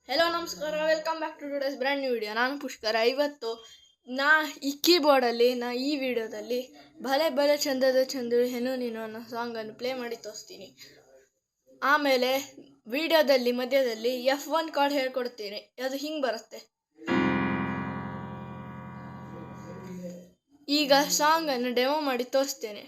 Hello ನಮಸ್ಕಾರ, welcome back to today's brand new video. ನಾನು ಪುಷ್ಕರ. ಇವತ್ತು ಈ ಕೀಬೋರ್ಡಲ್ಲಿ ಈ ವಿಡಿಯೋದಲ್ಲಿ ಭಲೆ ಭಲೆ ಚಂದದ ಚಂದ್ರು ಹೆನು ನೀನು ಅನ್ನೋ ಸಾಂಗನ್ನು ಪ್ಲೇ ಮಾಡಿ ತೋರಿಸ್ತೀನಿ. ಆಮೇಲೆ ವಿಡಿಯೋದಲ್ಲಿ ಮಧ್ಯದಲ್ಲಿ F1 ಕಾರ್ಡ್ ಹೇಳ್ಕೊಡ್ತೀನಿ. ಅದು ಹಿಂಗೆ ಬರುತ್ತೆ. ಈಗ ಸಾಂಗನ್ನು ಡೆಮೋ ಮಾಡಿ ತೋರಿಸ್ತೇನೆ.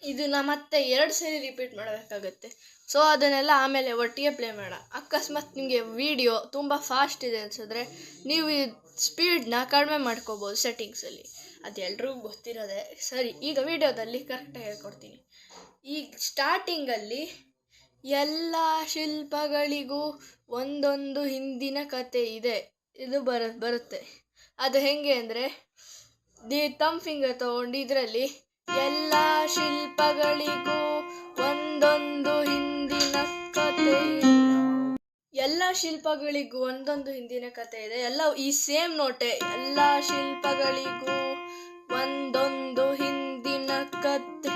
ಇದನ್ನ ಮತ್ತೆ 2 ಸರಿ ರಿಪೀಟ್ ಮಾಡಬೇಕಾಗತ್ತೆ. ಸೊ ಅದನ್ನೆಲ್ಲ ಆಮೇಲೆ ಒಟ್ಟಿಗೆ ಪ್ಲೇ ಮಾಡ. ಅಕಸ್ಮಾತ್ ನಿಮಗೆ ವಿಡಿಯೋ ತುಂಬ ಫಾಸ್ಟ್ ಇದೆ ಅನ್ಸಿದ್ರೆ ನೀವು ಈ ಸ್ಪೀಡ್ನ ಕಡಿಮೆ ಮಾಡ್ಕೋಬೋದು ಸೆಟ್ಟಿಂಗ್ಸಲ್ಲಿ. ಅದು ಎಲ್ರಿಗೂ ಗೊತ್ತಿರೋದೆ. ಸರಿ, ಈಗ ವಿಡಿಯೋದಲ್ಲಿ ಕರೆಕ್ಟಾಗಿ ಹೇಳ್ಕೊಡ್ತೀನಿ. ಈಗ ಸ್ಟಾರ್ಟಿಂಗಲ್ಲಿ ಎಲ್ಲ ಶಿಲ್ಪಗಳಿಗೂ ಒಂದೊಂದು ಹಿಂದಿನ ಕತೆ ಇದೆ. ಇದು ಬರುತ್ತೆ. ಅದು ಹೆಂಗೆ ಅಂದರೆ ತಮ್ಮ ಫಿಂಗರ್ ತೊಗೊಂಡು ಇದರಲ್ಲಿ ಎಲ್ಲ ಶಿಲ್ಪಗಳಿಗೂ ಒಂದೊಂದು ಹಿಂದಿನ ಕತೆ ಇದೆ. ಎಲ್ಲ ಶಿಲ್ಪಗಳಿಗೂ ಒಂದೊಂದು ಹಿಂದಿನ ಕತೆ ಇದೆ. ಎಲ್ಲ ಈ ಸೇಮ್ ನೋಟೆ. ಎಲ್ಲ ಶಿಲ್ಪಗಳಿಗೂ ಒಂದೊಂದು ಹಿಂದಿನ ಕತೆ.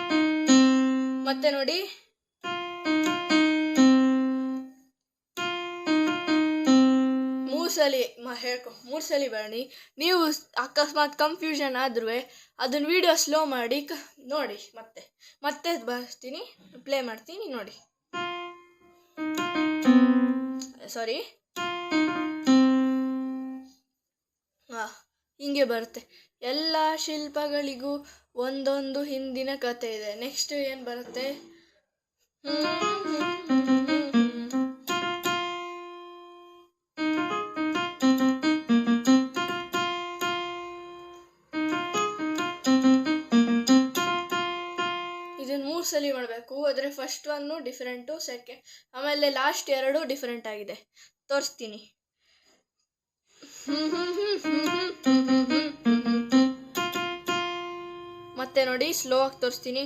ಮತ್ತೆ ನೋಡಿ, ಮೂರು ಸಲ ಬನ್ನಿ. ನೀವು ಅಕಸ್ಮಾತ್ ಕನ್ಫ್ಯೂಷನ್ ಆದ್ರೂ ಅದನ್ನ ವಿಡಿಯೋ ಸ್ಲೋ ಮಾಡಿ ನೋಡಿ. ಮತ್ತೆ ಬರ್ತೀನಿ, ಪ್ಲೇ ಮಾಡ್ತೀನಿ ನೋಡಿ. ಸಾರಿ, ಹಿಂಗೆ ಬರುತ್ತೆ. ಎಲ್ಲ ಶಿಲ್ಪಗಳಿಗೂ ಒಂದೊಂದು ಹಿಂದಿನ ಕತೆ ಇದೆ. ನೆಕ್ಸ್ಟ್ ಏನು ಬರುತ್ತೆ? ಇದನ್ನು 3 ಸಲ ಮಾಡಬೇಕು. ಆದರೆ ಫಸ್ಟ್ ಒನ್ನು ಡಿಫ್ರೆಂಟು, ಸೆಕೆಂಡ್ ಆಮೇಲೆ ಲಾಸ್ಟ್ 2 ಡಿಫ್ರೆಂಟ್ ಆಗಿದೆ. ತೋರಿಸ್ತೀನಿ. ಮತ್ತೆ ನೋಡಿ, ಸ್ಲೋ ಆಗಿ ತೋರಿಸ್ತೀನಿ.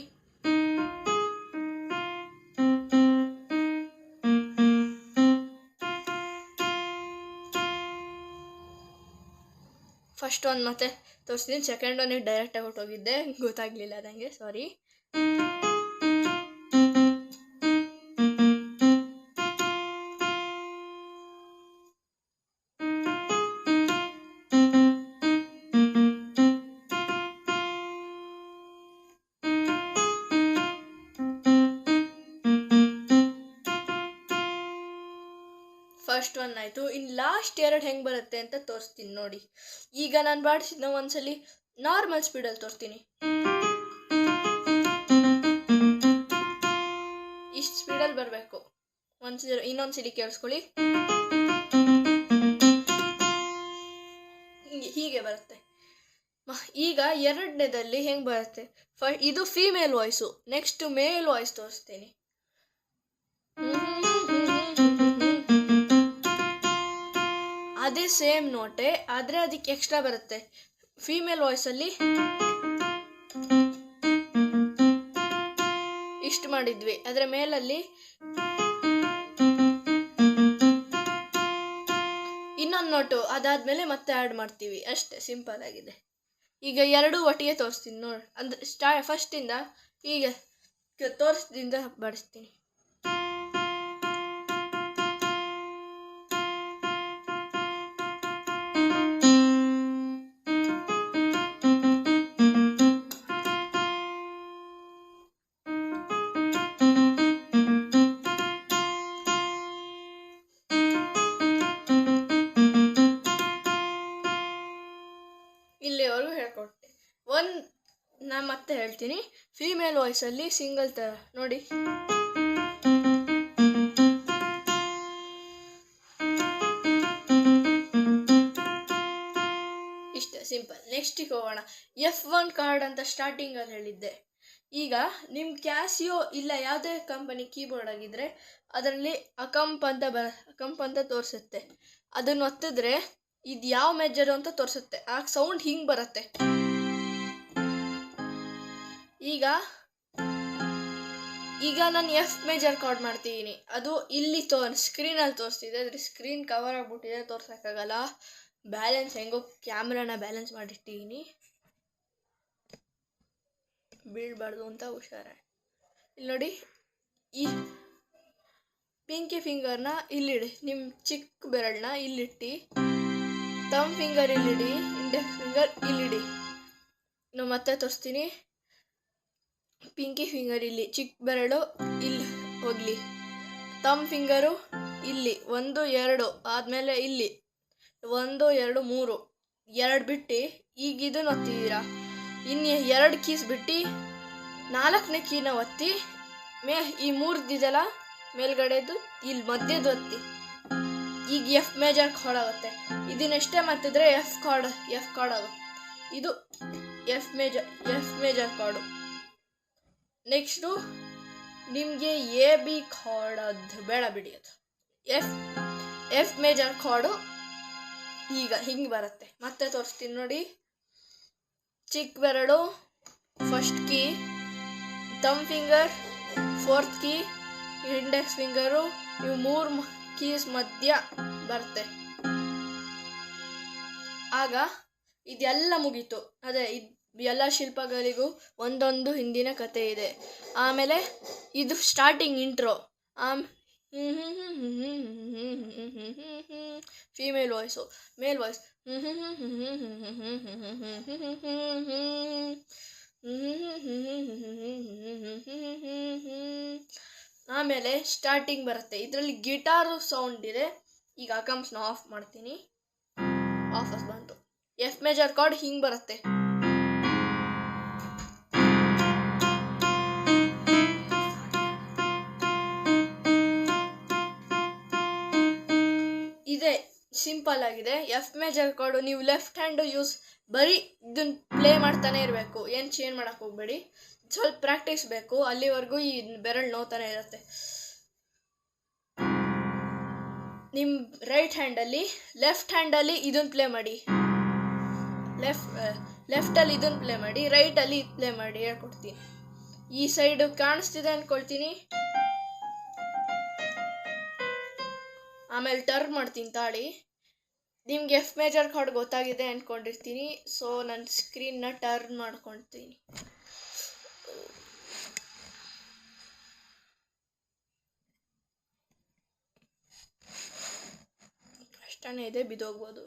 ಫಸ್ಟ್ ಒನ್ ಮತ್ತೆ ತೋರಿಸ್ತೀನಿ. ಸೆಕೆಂಡ್ ಒನ್ ಡೈರೆಕ್ಟಾಗಿ ಹೊಟ್ಟೋಗಿದ್ದೆ, ಗೊತ್ತಾಗಲಿಲ್ಲ ನನಗೆ, ಸಾರಿ. ಫಸ್ಟ್ ಒನ್ ಆಯಿತು. ಇನ್ನು ಲಾಸ್ಟ್ 2 ಹೆಂಗೆ ಬರುತ್ತೆ ಅಂತ ತೋರಿಸ್ತೀನಿ ನೋಡಿ. ಈಗ ನಾನು ಬಾಡಿಸಿದ್ನ ಒಂದ್ಸಲಿ ನಾರ್ಮಲ್ ಸ್ಪೀಡಲ್ಲಿ ತೋರಿಸ್ತೀನಿ. ಇಷ್ಟು ಸ್ಪೀಡಲ್ಲಿ ಬರಬೇಕು. ಇನ್ನೊಂದ್ಸಲಿ ಕೇಳಿಸ್ಕೊಳ್ಳಿ. ಹೀಗೆ ಬರುತ್ತೆ. ಈಗ 2ನೇದಲ್ಲಿ ಹೆಂಗೆ ಬರುತ್ತೆ? ಇದು ಫೀಮೇಲ್ ವಾಯ್ಸು. ನೆಕ್ಸ್ಟ್ ಮೇಲ್ ವಾಯ್ಸ್ ತೋರಿಸ್ತೀನಿ. ಅದೇ ಸೇಮ್ ನೋಟೆ, ಆದರೆ ಅದಕ್ಕೆ ಎಕ್ಸ್ಟ್ರಾ ಬರುತ್ತೆ. ಫೀಮೇಲ್ ವಾಯ್ಸಲ್ಲಿ ಇಷ್ಟು ಮಾಡಿದ್ವಿ, ಅದರ ಮೇಲಲ್ಲಿ ಇನ್ನೊಂದು ನೋಟು, ಅದಾದಮೇಲೆ ಮತ್ತೆ ಆ್ಯಡ್ ಮಾಡ್ತೀವಿ. ಅಷ್ಟೇ, ಸಿಂಪಲ್ ಆಗಿದೆ. ಈಗ 2 ಒಟ್ಟಿಗೆ ತೋರಿಸ್ತೀನಿ ನೋಡಿ. ಅಂದರೆ ಫಸ್ಟಿಂದ ಈಗ ತೋರಿಸ್ದಿಂದ ಬಡಿಸ್ತೀನಿ. ಮತ್ತೆ ಹೇಳ್ತೀನಿ, ಫೀಮೇಲ್ ವಾಯ್ಸಲ್ಲಿ ಸಿಂಗಲ್ ಥರ ನೋಡಿ. ಇಷ್ಟೇ ಸಿಂಪಲ್. ನೆಕ್ಸ್ಟಿಗೆ ಹೋಗೋಣ. F1 ಕಾರ್ಡ್ ಅಂತ ಸ್ಟಾರ್ಟಿಂಗಲ್ಲಿ ಹೇಳಿದ್ದೆ. ಈಗ ನಿಮ್ಮ ಕ್ಯಾಸಿಯೋ ಇಲ್ಲ ಯಾವುದೇ ಕಂಪನಿ ಕೀಬೋರ್ಡ್ ಆಗಿದ್ದರೆ ಅದರಲ್ಲಿ ಅಕಂಪ್ ಅಂತ ತೋರಿಸುತ್ತೆ. ಅದನ್ನು ಒತ್ತಿದ್ರೆ ಇದು ಯಾವ ಮೆಜರು ಅಂತ ತೋರಿಸುತ್ತೆ. ಆ ಸೌಂಡ್ ಹಿಂಗೆ ಬರುತ್ತೆ. ಈಗ ನಾನು ಎಫ್ ಮೇಜರ್ ಕಾರ್ಡ್ ಮಾಡ್ತಿದ್ದೀನಿ. ಅದು ಇಲ್ಲಿ ಸ್ಕ್ರೀನಲ್ಲಿ ತೋರಿಸ್ತಿದೆ. ಅದ್ರ ಸ್ಕ್ರೀನ್ ಕವರ್ ಆಗಿಬಿಟ್ಟಿದೆ, ತೋರ್ಸೋಕ್ಕಾಗಲ್ಲ. ಬ್ಯಾಲೆನ್ಸ್ ಹೆಂಗೋ ಕ್ಯಾಮ್ರಾನ ಬ್ಯಾಲೆನ್ಸ್ ಮಾಡಿಟ್ಟಿದ್ದೀನಿ, ಬೀಳಬಾರ್ದು ಅಂತ ಹುಷಾರ. ಇಲ್ಲಿ ನೋಡಿ, ಈ ಪಿಂಕಿ ಫಿಂಗರ್ನ ಇಲ್ಲಿಡಿ, ನಿಮ್ಮ ಚಿಕ್ಕ ಬೆರಳನ್ನ ಇಲ್ಲಿಟ್ಟು, ತಮ್ ಫಿಂಗರ್ ಇಲ್ಲಿಡಿ, ಇಂಡೆಕ್ಸ್ ಫಿಂಗರ್ ಇಲ್ಲಿಡಿ. ನಾವು ಮತ್ತೆ ತೋರಿಸ್ತೀನಿ. ಪಿಂಕಿ ಫಿಂಗರ್ ಇಲ್ಲಿ, ಚಿಕ್ಕ ಬೆರಳು ಇಲ್ಲಿ ಹೋಗಲಿ, ತಮ್ ಫಿಂಗರು ಇಲ್ಲಿ 1 2 ಆದಮೇಲೆ ಇಲ್ಲಿ 1 2 3 2 ಬಿಟ್ಟು ಈಗ ಇದನ್ನು ಒತ್ತಿದ್ದೀರಾ. ಇನ್ನು 2 ಕೀಸ್ ಬಿಟ್ಟು 4ನೇ ಕೀನ ಒತ್ತಿ ಈ 3 ಇದೆಲ್ಲ ಮೇಲ್ಗಡೆದು ಇಲ್ಲಿ ಮಧ್ಯದ ಒತ್ತಿ. ಈಗ ಎಫ್ ಮೇಜರ್ ಕಾರ್ಡ್ ಆಗುತ್ತೆ. ಇದನ್ನೆಷ್ಟೇ ಮತ್ತಿದ್ರೆ ಎಫ್ ಕಾರ್ಡ್ ಆಗುತ್ತೆ. ಇದು ಎಫ್ ಮೇಜರ್ ಕಾರ್ಡು. ನೆಕ್ಸ್ಟು ನಿಮಗೆ ಎ ಬಿ ಕಾರ್ಡ್ ಅದು ಬೇಡ ಬಿಡಿ. ಅದು ಎಫ್ ಮೇಜರ್ ಕಾರ್ಡು ಈಗ ಹಿಂಗೆ ಬರುತ್ತೆ. ಮತ್ತೆ ತೋರಿಸ್ತೀನಿ ನೋಡಿ. ಚಿಕ್ಕ ಬೆರಳು ಫಸ್ಟ್ ಕೀ, ತಮ್ finger 4th key, index finger, ಇವು 3 ಕೀಸ್ ಮಧ್ಯ ಬರುತ್ತೆ. ಆಗ ಇದೆಲ್ಲ ಮುಗೀತು. ಅದೇ ಎಲ್ಲ ಶಿಲ್ಪಗಳಿಗೂ ಒಂದೊಂದು ಹಿಂದಿನ ಕತೆ ಇದೆ. ಆಮೇಲೆ ಇದು ಸ್ಟಾರ್ಟಿಂಗ್ ಇಂಟ್ರೋ. ಫೀಮೇಲ್ ವಾಯ್ಸು, ಮೇಲ್ ವಾಯ್ಸ್ ಆಮೇಲೆ ಸ್ಟಾರ್ಟಿಂಗ್ ಬರುತ್ತೆ. ಇದರಲ್ಲಿ ಗಿಟಾರು ಸೌಂಡ್ ಇದೆ. ಈಗ ಅಕಂಪ್ಸ್ನ ಆಫ್ ಮಾಡ್ತೀನಿ. ಆಫರ್ಸ್ ಬಂತು. ಎಫ್ ಮೇಜರ್ ಕಾರ್ಡ್ ಹಿಂಗೆ ಬರುತ್ತೆ. ಇದೇ ಸಿಂಪಲ್ ಆಗಿದೆ. ಎಫ್ ಮೇಜರ್ ಕಾರ್ಡು ನೀವು ಲೆಫ್ಟ್ ಹ್ಯಾಂಡು ಬರೀ ಇದನ್ನ ಪ್ಲೇ ಮಾಡ್ತಾನೆ ಇರಬೇಕು, ಏನು ಚೇಂಜ್ ಮಾಡೋಕ್ಕೆ ಹೋಗಬೇಡಿ. ಸ್ವಲ್ಪ ಪ್ರಾಕ್ಟೀಸ್ ಬೇಕು, ಅಲ್ಲಿವರೆಗೂ ಈ ಬೆರಳು ನೋತಾನೆ ಇರುತ್ತೆ. ನಿಮ್ಮ ರೈಟ್ ಹ್ಯಾಂಡಲ್ಲಿ ಲೆಫ್ಟ್ ಹ್ಯಾಂಡಲ್ಲಿ ಇದನ್ನು ಪ್ಲೇ ಮಾಡಿ, ಲೆಫ್ಟಲ್ಲಿ ಇದನ್ನು ಪ್ಲೇ ಮಾಡಿ, ರೈಟಲ್ಲಿ ಪ್ಲೇ ಮಾಡಿ ಹೇಳ್ಕೊಡ್ತೀನಿ. ಈ ಸೈಡು ಕಾಣಿಸ್ತಿದೆ ಅಂದ್ಕೊಳ್ತೀನಿ. ಆಮೇಲೆ ಟರ್ನ್ ಮಾಡ್ತೀನಿ ತಾಳಿ. ನಿಮ್ಗೆ ಎಫ್ ಮೇಜರ್ ಕಾರ್ಡ್ ಗೊತ್ತಾಗಿದೆ ಅಂದ್ಕೊಂಡಿರ್ತೀನಿ. ಸೊ ನನ್ನ ಸ್ಕ್ರೀನ್ನ ಟರ್ನ್ ಮಾಡ್ಕೊಳ್ತೀನಿ. ಕಷ್ಟನೇ ಇದೆ, ಬಿದ್ದೋಗ್ಬೋದು.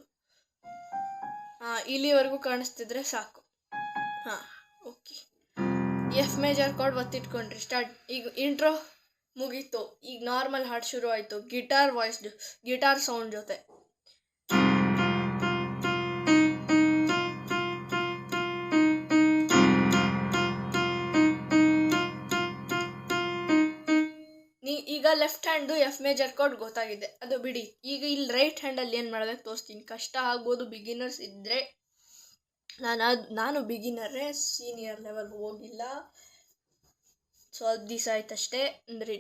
ಇಲ್ಲಿವರೆಗೂ ಕಾಣಿಸ್ತಿದ್ರೆ ಸಾಕು. ಓಕೆ. ಎಫ್ ಮೇಜರ್ ಕಾರ್ಡ್ ಒತ್ತಿಟ್ಕೊಂಡ್ರಿ. ಸ್ಟಾರ್ಟ್. ಈಗ ಇಂಟ್ರೋ ಮುಗೀತು. ಈಗ ನಾರ್ಮಲ್ ಹಾಡು ಶುರು ಆಯಿತು, ಗಿಟಾರ್ ಸೌಂಡ್ ಜೊತೆ. ಈಗ left hand F major card ಗೊತ್ತಾಗಿದೆ, ಅದು ಬಿಡಿ. ಈಗ ಇಲ್ಲಿ ರೈಟ್ ಹ್ಯಾಂಡಲ್ಲಿ ಏನು ಮಾಡಬೇಕು ತೋರಿಸ್ತೀನಿ. ಕಷ್ಟ ಆಗ್ಬೋದು ಬಿಗಿನರ್ಸ್ ಇದ್ದರೆ. ನಾನು ಬಿಗಿನರೇ, ಸೀನಿಯರ್ ಲೆವೆಲ್ ಹೋಗಿಲ್ಲ. ಸ್ವಲ್ಪ ದಿವಸ ಆಯ್ತಷ್ಟೇ, ಅಂದರೆ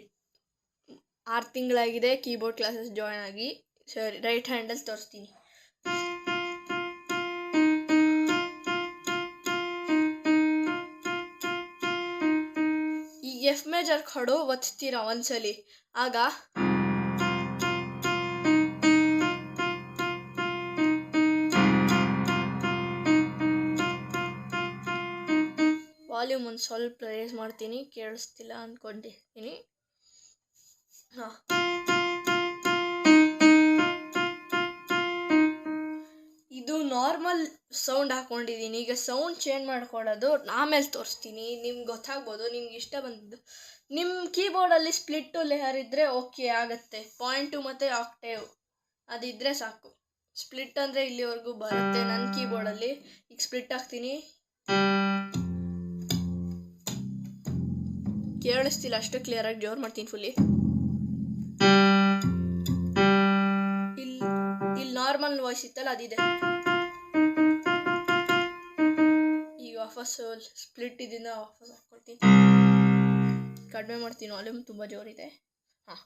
6 ತಿಂಗಳಾಗಿದೆ ಕೀಬೋರ್ಡ್ ಕ್ಲಾಸಸ್ ಜಾಯ್ನ್ ಆಗಿ. ಸರಿ, ರೈಟ್ ಹ್ಯಾಂಡಲ್ಲಿ ತೋರಿಸ್ತೀನಿ. ಈಗ ಎಫ್ ಮೇಜರ್ ಕಾರ್ಡು ಒತ್ತೀರಾ ಒಂದ್ಸಲಿ. ಆಗ ವಾಲ್ಯೂಮ್ ಒಂದು ಸ್ವಲ್ಪ ರೇಸ್ ಮಾಡ್ತೀನಿ, ಕೇಳಿಸ್ತಿಲ್ಲ ಅಂದ್ಕೊಂಡಿರ್ತೀನಿ. ಇದು ನಾರ್ಮಲ್ ಸೌಂಡ್ ಹಾಕ್ಕೊಂಡಿದ್ದೀನಿ. ಈಗ ಸೌಂಡ್ ಚೇಂಜ್ ಮಾಡ್ಕೊಳ್ಳೋದು ಆಮೇಲೆ ತೋರಿಸ್ತೀನಿ. ನಿಮ್ಗೆ ಗೊತ್ತಾಗ್ಬೋದು. ನಿಮ್ಗೆ ಇಷ್ಟ ಬಂದಿದ್ದು ನಿಮ್ಮ ಕೀಬೋರ್ಡಲ್ಲಿ ಸ್ಪ್ಲಿಟ್ಟು ಲೇಯರ್ ಇದ್ದರೆ ಓಕೆ ಆಗುತ್ತೆ. ಪಾಯಿಂಟು ಮತ್ತು ಆಕ್ಟೇವ್ ಅದಿದ್ದರೆ ಸಾಕು. ಸ್ಪ್ಲಿಟ್ ಅಂದರೆ ಇಲ್ಲಿವರೆಗೂ ಬರುತ್ತೆ ನನ್ನ ಕೀಬೋರ್ಡಲ್ಲಿ. ಈಗ ಸ್ಪ್ಲಿಟ್ ಹಾಕ್ತೀನಿ. ಕೇಳಿಸ್ತಿಲ್ಲ ಅಷ್ಟು ಕ್ಲಿಯರಾಗಿ, ಜೋರು ಮಾಡ್ತೀನಿ ಫುಲ್ಲಿ. ಇಲ್ಲಿ ನಾರ್ಮಲ್ ವಾಯ್ಸ್ ಇತ್ತಲ್ಲ ಅದಿದೆ. ಈಗ ವಾಪಸ್ ಸ್ಪ್ಲಿಟ್ ಇದನ್ನ ವಾಪಸ್ ಹಾಕ್ಕೊಳ್ತೀನಿ, ಕಡಿಮೆ ಮಾಡ್ತೀನಿ, ವಾಲ್ಯೂಮ್ ತುಂಬ ಜೋರಿದೆ. ಹಾಂ,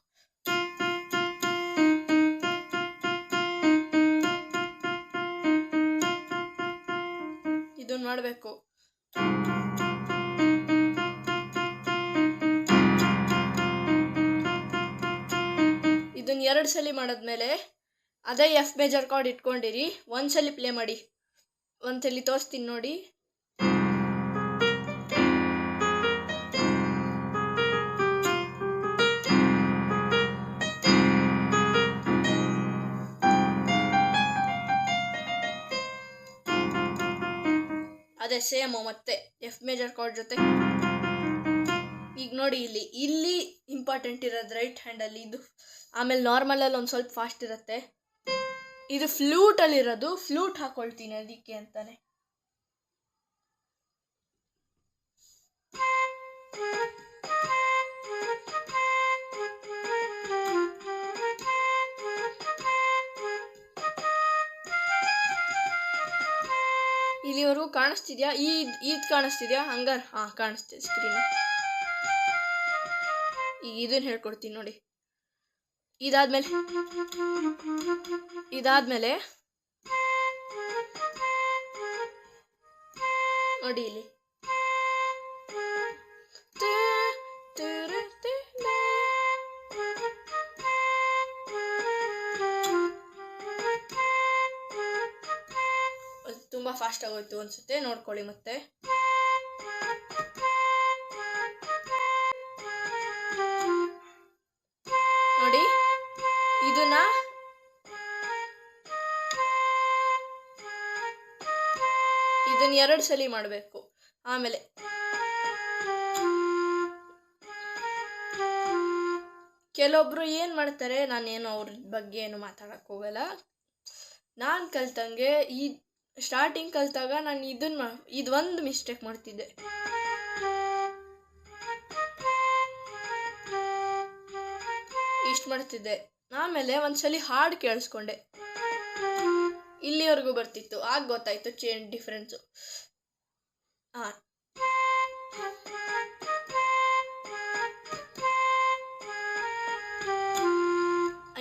ಇದನ್ನು ಮಾಡಬೇಕು. ಇದನ್ನು 2 ಸಲ ಮಾಡಿದ್ಮೇಲೆ ಅದೇ ಎಫ್ ಮೇಜರ್ ಕಾರ್ಡ್ ಇಟ್ಕೊಂಡಿರಿ, ಒಂದ್ಸಲಿ ಪ್ಲೇ ಮಾಡಿ, ಒಂದ್ಸಲಿ ತೋರಿಸ್ತೀನಿ ನೋಡಿ. ಅದೇ ಸೇಮ್ ಮತ್ತೆ ಎಫ್ ಮೇಜರ್ ಕಾರ್ಡ್ ಜೊತೆ. ಈಗ ನೋಡಿ, ಇಲ್ಲಿ ಇಂಪಾರ್ಟೆಂಟ್ ಇರೋದು ರೈಟ್ ಹ್ಯಾಂಡಲ್ಲಿ ಇದು, ಆಮೇಲೆ ನಾರ್ಮಲಲ್ಲಿ ಒಂದು ಸ್ವಲ್ಪ ಫಾಸ್ಟ್ ಇರುತ್ತೆ. ಇದು ಫ್ಲೂಟಲ್ಲಿರೋದು, ಫ್ಲೂಟ್ ಹಾಕೊಳ್ತೀನಿ ಅದಕ್ಕೆ ಅಂತಾನೆ. ಇಲ್ಲಿವರೆಗೂ ಕಾಣಿಸ್ತಿದ್ಯಾ? ಇದು ಕಾಣಿಸ್ತಿದ್ಯಾ ಹಂಗಾರೆ? ಹಾಂ, ಕಾಣಿಸ್ತಿದೆ ಸ್ಕ್ರೀನ್. ಈಗ ಇದನ್ನು ಹೇಳ್ಕೊಡ್ತೀನಿ ನೋಡಿ. ಇದಾದ್ಮೇಲೆ ನೋಡಿ, ಇಲ್ಲಿ ತುಂಬ ಫಾಸ್ಟ್ ಆಗೋಯ್ತು ಅನ್ಸುತ್ತೆ, ನೋಡ್ಕೊಳ್ಳಿ ಮತ್ತೆ. ನೋಡಿ, ಇದನ್ನ ಇದನ್ನ 2 ಸಲ ಮಾಡಬೇಕು. ಆಮೇಲೆ ಕೆಲವೊಬ್ರು ಏನು ಮಾಡ್ತಾರೆ, ನಾನೇನು ಅವ್ರ ಬಗ್ಗೆ ಏನು ಮಾತಾಡಕ್ಕೆ ಹೋಗಲ್ಲ. ನಾನು ಕಲ್ತಂಗೆ ಸ್ಟಾರ್ಟಿಂಗ್ ಕಲ್ತಾಗ ನಾನು ಇದೊಂದು ಮಿಸ್ಟೇಕ್ ಮಾಡ್ತಿದ್ದೆ. ಇಷ್ಟು ಮಾಡ್ತಿದ್ದೆ. ಆಮೇಲೆ ಒಂದ್ಸಲಿ ಹಾಡು ಕೇಳಿಸ್ಕೊಂಡೆ, ಇಲ್ಲಿವರೆಗೂ ಬರ್ತಿತ್ತು. ಆಗ ಗೊತ್ತಾಯ್ತು ಡಿಫ್ರೆನ್ಸು. ಹಾಂ,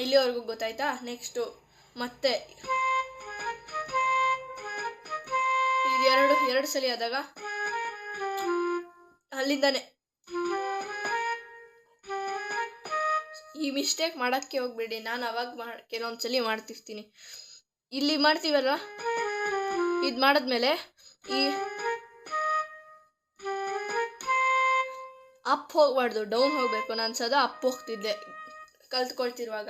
ಇಲ್ಲಿವರೆಗೂ ಗೊತ್ತಾಯ್ತಾ? ನೆಕ್ಸ್ಟು ಮತ್ತೆ ಇದು ಎರಡು ಸಲ ಆದಾಗ ಅಲ್ಲಿಂದಾನೆ ಈ ಮಿಸ್ಟೇಕ್ ಮಾಡೋಕ್ಕೆ ಹೋಗ್ಬೇಡಿ. ನಾನು ಅವಾಗ ಕೆಲವೊಂದ್ಸಲಿ ಮಾಡ್ತಿರ್ತೀನಿ. ಇಲ್ಲಿ ಮಾಡ್ತೀವಲ್ವ, ಇದು ಮಾಡಿದ್ಮೇಲೆ ಈ ಅಪ್ ಹೋಗ್ಬಾರ್ದು, ಡೌನ್ ಹೋಗಬೇಕು. ನಾನು ಸದಾ ಅಪ್ ಹೋಗ್ತಿದ್ದೆ ಕಲ್ತ್ಕೊಳ್ತಿರುವಾಗ.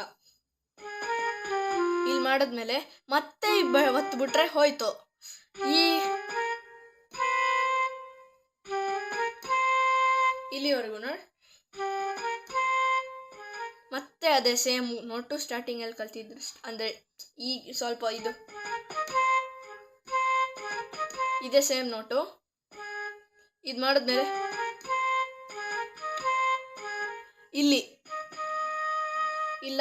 ಇಲ್ಲಿ ಮಾಡಿದ್ಮೇಲೆ ಮತ್ತೆ ಒತ್ತು ಬಿಟ್ರೆ ಹೋಯ್ತು. ಇಲ್ಲಿವರೆಗೂ ನೋಡಿ, ಮತ್ತೆ ಅದೇ ಸೇಮ್ ನೋಟು ಸ್ಟಾರ್ಟಿಂಗಲ್ಲಿ ಕಲ್ತಿದ್ರು. ಅಂದರೆ ಈಗ ಸ್ವಲ್ಪ ಇದೇ ಸೇಮ್ ನೋಟು. ಇದು ಮಾಡಿದ್ಮೇಲೆ ಇಲ್ಲಿ ಇಲ್ಲ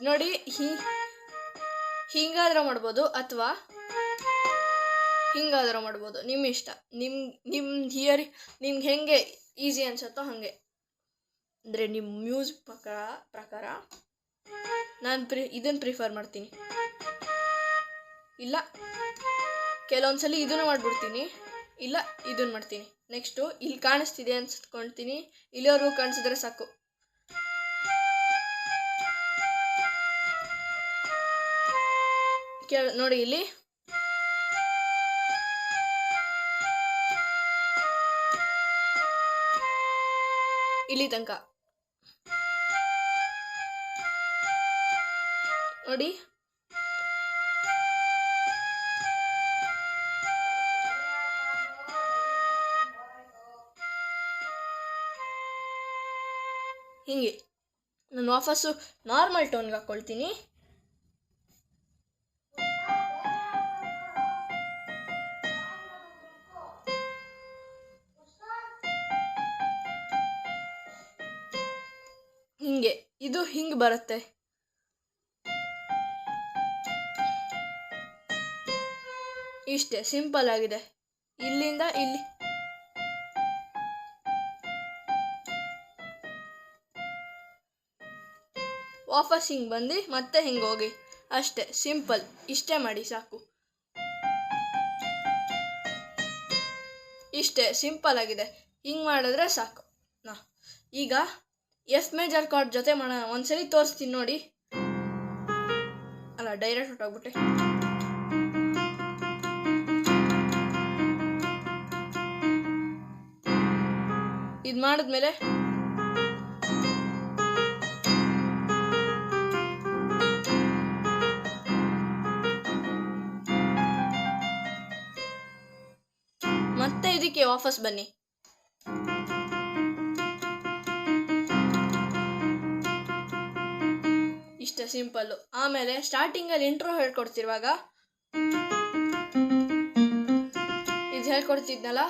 ನೋಡಿ, ಹಿಂಗಾದ್ರೂ ಮಾಡ್ಬೋದು ಅಥವಾ ಹಿಂಗಾದ್ರೂ ಮಾಡ್ಬೋದು, ನಿಮ್ಮ ಇಷ್ಟ. ನಿಮ್ಮ ನಿಮ್ಗೆ ಹೆಂಗೆ ಈಸಿ ಅನ್ಸುತ್ತೋ ಹಾಗೆ, ಅಂದರೆ ನಿಮ್ಮ ಮ್ಯೂಸಿಕ್ ಪ್ರಕಾರ ನಾನು ಇದನ್ನು ಪ್ರಿಫರ್ ಮಾಡ್ತೀನಿ. ಇಲ್ಲ ಕೆಲವೊಂದ್ಸಲಿ ಇದನ್ನು ಮಾಡಿಬಿಡ್ತೀನಿ, ಇಲ್ಲ ಇದನ್ನು ಮಾಡ್ತೀನಿ. ನೆಕ್ಸ್ಟು ಇಲ್ಲಿ ಕಾಣಿಸ್ತಿದೆ ಅನ್ಸ್ಕೊಳ್ತೀನಿ, ಇಲ್ಲಿವರೆಗೂ ಕಾಣಿಸಿದ್ರೆ ಸಾಕು. ನೋಡಿ, ಇಲ್ಲಿ ತನಕ ನೋಡಿ. ಹಿಂಗೆ ನಾನು ವಾಪಸ್ಸು ನಾರ್ಮಲ್ ಟೋನ್ಗೆ ಹಾಕ್ಕೊಳ್ತೀನಿ. ಹಿಂಗೆ ಇದು ಹಿಂಗೆ ಬರುತ್ತೆ. ಇಷ್ಟೇ, ಸಿಂಪಲ್ ಆಗಿದೆ. ಇಲ್ಲಿಂದ ಇಲ್ಲಿ ವಾಪಸ್ ಹಿಂಗೆ ಬಂದು ಮತ್ತೆ ಹಿಂಗೆ ಹೋಗಿ, ಅಷ್ಟೇ, ಸಿಂಪಲ್. ಇಷ್ಟೇ ಮಾಡಿ ಸಾಕು. ಇಷ್ಟೇ, ಸಿಂಪಲ್ ಆಗಿದೆ. ಹಿಂಗೆ ಮಾಡಿದ್ರೆ ಸಾಕು. ಈಗ ಎಫ್ ಮೇಜರ್ ಕಾರ್ಡ್ ಜೊತೆ ಮಾಡೋಣ. ಒಂದ್ಸಲಿ ತೋರಿಸ್ತೀನಿ ನೋಡಿ. ಅಲ್ಲ, ಡೈರೆಕ್ಟ್ ಹೊಟ್ಟೋಗ್ಬಿಟ್ಟೆ. ಇದು ಮಾಡಿದ್ಮೇಲೆ ಮತ್ತೆ ಇದಕ್ಕೆ ವಾಪಸ್ ಬನ್ನಿ. ಇಷ್ಟೇ, ಸಿಂಪಲ್ಲು. ಆಮೇಲೆ ಸ್ಟಾರ್ಟಿಂಗಲ್ಲಿ ಇಂಟ್ರೋ ಹೇಳ್ಕೊಡ್ತಿರುವಾಗ ಇದು ಹೇಳ್ಕೊಡ್ತಿದ್ನಲ್ಲ,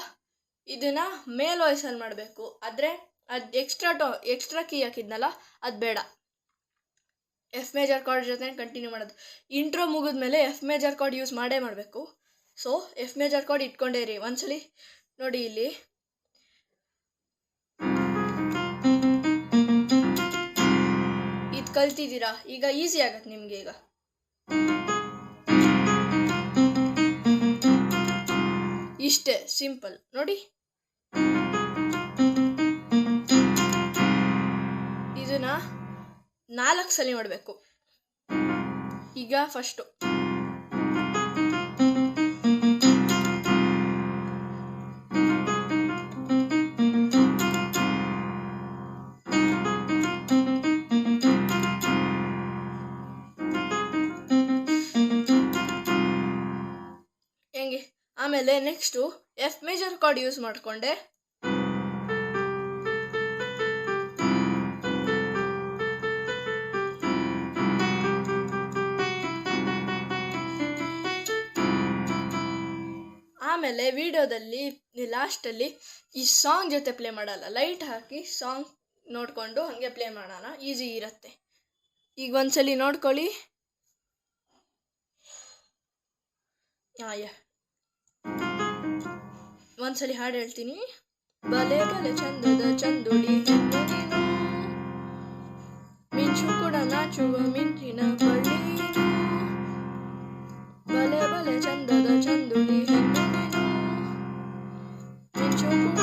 ಇದನ್ನ ಮೇಲ್ ವಾಯ್ಸಲ್ಲಿ ಮಾಡಬೇಕು. ಆದರೆ ಅದು ಎಕ್ಸ್ಟ್ರಾ ಕೀ ಹಾಕಿದ್ನಲ್ಲ, ಅದು ಬೇಡ. ಎಫ್ ಮೇಜರ್ ಕಾರ್ಡ್ ಜೊತೆ ಕಂಟಿನ್ಯೂ ಮಾಡೋದು. ಇಂಟ್ರೋ ಮುಗಿದ್ಮೇಲೆ ಎಫ್ ಮೇಜರ್ ಕಾರ್ಡ್ ಯೂಸ್ ಮಾಡಬೇಕು. ಸೊ ಎಫ್ ಮೇಜರ್ ಕಾರ್ಡ್ ಇಟ್ಕೊಂಡೇ ಇರಿ. ಒಂದ್ಸಲಿ ನೋಡಿ, ಇಲ್ಲಿ ಇದು ಕಲ್ತಿದ್ದೀರಾ, ಈಗ ಈಸಿ ಆಗತ್ತೆ ನಿಮಗೆ. ಈಗ ಇಷ್ಟೇ, ಸಿಂಪಲ್ ನೋಡಿ. ಇದನ್ನ 4 ಸಲ ಮಾಡಬೇಕು. ಈಗ ಫಸ್ಟು ಹೆಂಗೆ. ಆಮೇಲೆ next F major card use ಮಾಡಿಕೊಂಡೆ ಆಮೇಲೆ ವಿಡಿಯೋದಲ್ಲಿ ಲಾಸ್ಟಲ್ಲಿ ಈ ಸಾಂಗ್ ಜೊತೆ ಪ್ಲೇ ಮಾಡಲ್ಲ, ಲೈಟ್ ಹಾಕಿ ಸಾಂಗ್ ನೋಡಿಕೊಂಡು ಹಾಗೆ ಪ್ಲೇ ಮಾಡೋಣ. ಈಸಿ ಇರುತ್ತೆ. ಈಗ ಒಂದ್ಸಲಿ ನೋಡ್ಕೊಳ್ಳಿ. ಒಂದ್ಸಲಿ ಹಾಡು ಹೇಳ್ತೀನಿ. ಬಲೆ ಬಲೆ ಚಂದದ ಚಂದುಡಿ ಹೆಣ್ಣು ನೀನು, ಮಿಂಚು ಕೂಡ ನಾಚುವ ಮಿಂಚಿನ ಬಳ್ಳಿ. ಬಲೆ ಬಲೆ ಚಂದದ ಚಂದುಡಿ ಹೆಣ್ಣು ನೀನು, ಮಿಂಚು ಕೂಡ.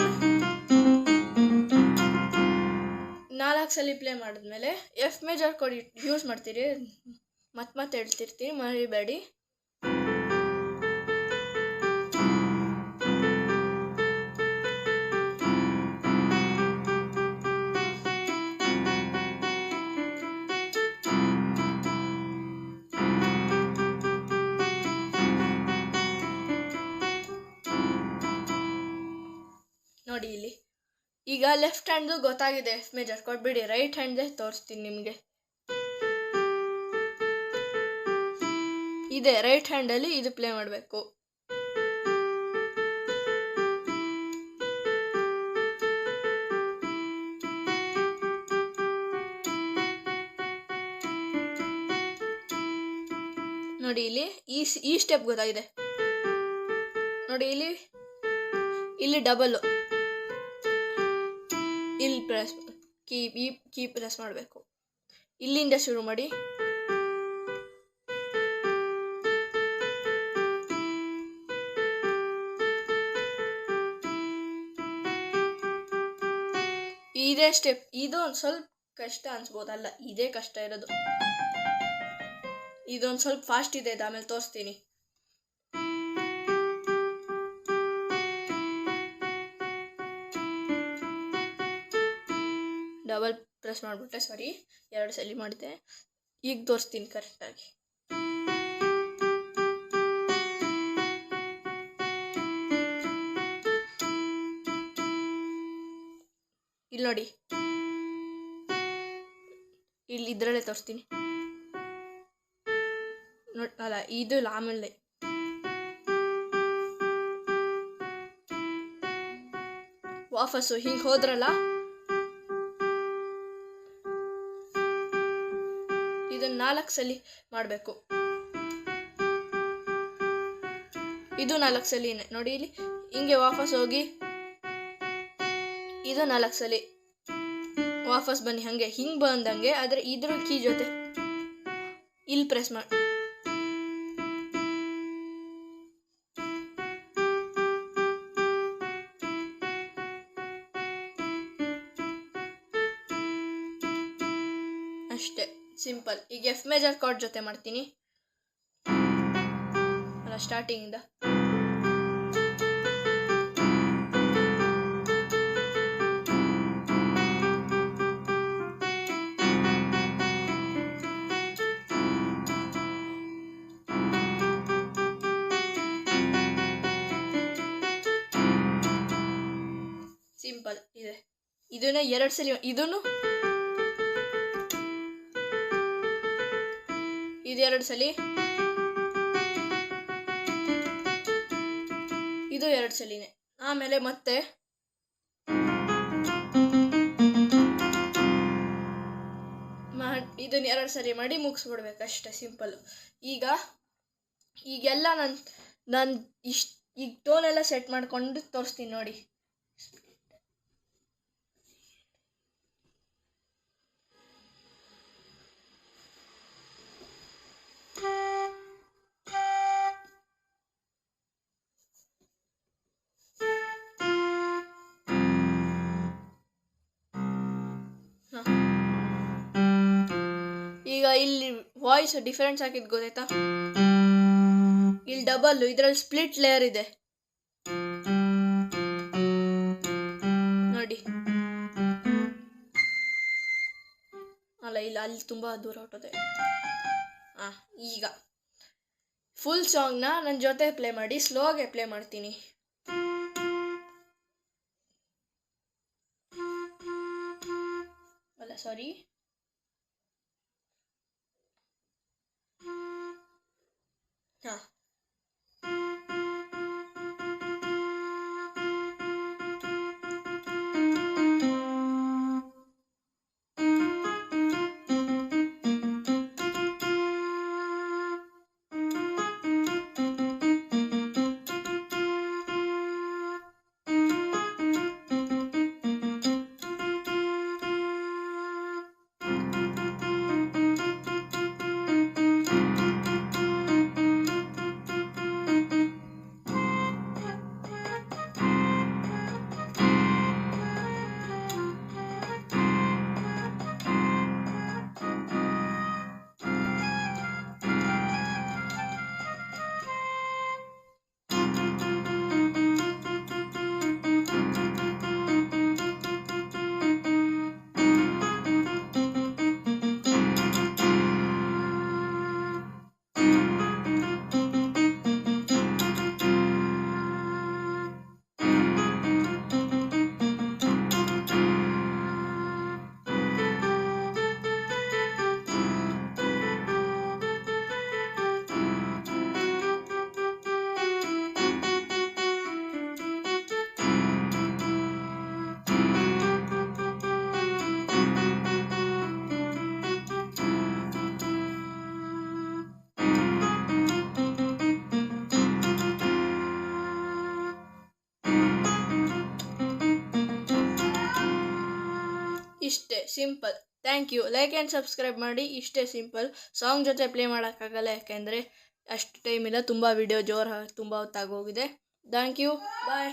4 ಸಲ ಪ್ಲೇ ಮಾಡಿದ್ಮೇಲೆ ಎಫ್ ಮೇಜರ್ ಕಾರ್ಡ್ ಯೂಸ್ ಮಾಡ್ತೀರಿ. ಮತ್ತೆ ಹೇಳ್ತಿರ್ತೀನಿ, ಮರಿಬೇಡಿ. ನೋಡಿ ಇಲ್ಲಿ. ಈಗ ಲೆಫ್ಟ್ ಹ್ಯಾಂಡ್ದು ಗೊತ್ತಾಗಿದೆ ಎಫ್ ಮೇಜರ್ ಕಾರ್ಡ್, ಬಿಡಿ. ರೈಟ್ ಹ್ಯಾಂಡ್ದೇ ತೋರಿಸ್ತೀನಿ ನಿಮಗೆ. ಇದೆ ರೈಟ್ ಹ್ಯಾಂಡಲ್ಲಿ ಇದು ಪ್ಲೇ ಮಾಡಬೇಕು. ನೋಡಿ ಇಲ್ಲಿ ಈ ಸ್ಟೆಪ್ ಗೊತ್ತಾಗಿದೆ. ನೋಡಿ ಇಲ್ಲಿ ಡಬಲ್, ಇಲ್ಲಿ ಪ್ರೆಸ್ ಕೀ ಪ್ರೆಸ್ ಮಾಡಬೇಕು. ಇಲ್ಲಿಂದ ಶುರು ಮಾಡಿ. ಇದೇ ಸ್ಟೆಪ್. ಇದು ಒಂದು ಸ್ವಲ್ಪ ಕಷ್ಟ ಅನ್ಸ್ಬೋದಲ್ಲ, ಇದೇ ಕಷ್ಟ ಇರೋದು. ಇದೊಂದು ಸ್ವಲ್ಪ ಫಾಸ್ಟ್ ಇದೆ, ಆಮೇಲೆ ತೋರಿಸ್ತೀನಿ. ಡಬಲ್ ಪ್ರೆಸ್ ಮಾಡಿಬಿಟ್ಟೆ, ಸಾರಿ, 2 ಸಲ ಮಾಡಿದೆ. ಈಗ ತೋರಿಸ್ತೀನಿ ಕರೆಕ್ಟಾಗಿ. ಇಲ್ಲಿ ನೋಡಿ, ಇಲ್ಲಿ ಇದರಲ್ಲೇ ತೋರಿಸ್ತೀನಿ. ಅಲ್ಲ, ಇದು ಆಮೇಲೆ ವಾಪಸ್ಸು ಹಿಂಗೆ ಹೋದ್ರಲ್ಲ, 4 ಸಲ ಮಾಡಬೇಕು. ಇದು 4 ಸಲಿನೇ ನೋಡಿ. ಇಲ್ಲಿ ಹಿಂಗೆ ವಾಪಸ್ ಹೋಗಿ ಇದು 4 ಸಲ ವಾಪಸ್ ಬನ್ನಿ. ಹಾಗೆ ಹಿಂಗೆ ಬಂದಂಗೆ, ಆದರೆ ಇದ್ರ ಕೀ ಜೊತೆ ಇಲ್ಲಿ ಪ್ರೆಸ್ ಮಾಡಿ. ಅಷ್ಟೇ, ಸಿಂಪಲ್. ಈಗ ಎಫ್ ಮೇಜರ್ ಕಾರ್ಡ್ ಜೊತೆ ಮಾಡ್ತೀನಿ ಅಲ್ಲ, ಸ್ಟಾರ್ಟಿಂಗಿಂದ. ಸಿಂಪಲ್ ಇದೆ. ಇದನ್ನ 2 ಸಲ, ಇದನ್ನು ಇದು 2 ಸಲ, ಇದು 2 ಸಲಿನೇ. ಆಮೇಲೆ ಮತ್ತೆ ಇದನ್ನ 2 ಸಲ ಮಾಡಿ ಮುಗಿಸ್ಬಿಡ್ಬೇಕು ಅಷ್ಟೇ, ಸಿಂಪಲ್. ಈಗೆಲ್ಲ ನಾನು ಈಗ ಟೋನ್ ಎಲ್ಲ ಸೆಟ್ ಮಾಡ್ಕೊಂಡು ತೋರಿಸ್ತೀನಿ ನೋಡಿ. ಈಗ ಇಲ್ಲಿ ವಾಯ್ಸ್ ಡಿಫರೆನ್ಸ್ ಹಾಕಿದ್ ಗೊತ್ತಾಯ್ತಾ? ಇಲ್ಲಿ ಡಬಲ್, ಇದರಲ್ಲಿ ಸ್ಪ್ಲಿಟ್ ಲೇಯರ್ ಇದೆ ನೋಡಿ. ಅಲ್ಲ, ಇಲ್ಲ, ಅಲ್ಲಿ ತುಂಬಾ ದೂರ ಹೊಟ್ಟೋದೆ. ಈಗ ಫುಲ್ ಸಾಂಗ್ನ ನನ್ನ ಜೊತೆ ಪ್ಲೇ ಮಾಡಿ, ಸ್ಲೋಗೆ ಪ್ಲೇ ಮಾಡ್ತೀನಿ. ಅಲ್ಲ, ಸಾರಿ. ಇಷ್ಟೇ, simple. Thank you. Like and subscribe ಮಾಡಿ. ಇಷ್ಟೇ ಸಿಂಪಲ್. ಸಾಂಗ್ ಜೊತೆ ಪ್ಲೇ ಮಾಡೋಕ್ಕಾಗಲ್ಲ, ಯಾಕೆಂದರೆ ಅಷ್ಟು ಟೈಮಿಲ್ಲ. ತುಂಬ ವಿಡಿಯೋ ತುಂಬ ಹೊತ್ತಾಗೋಗಿದೆ. Thank you. ಬಾಯ್.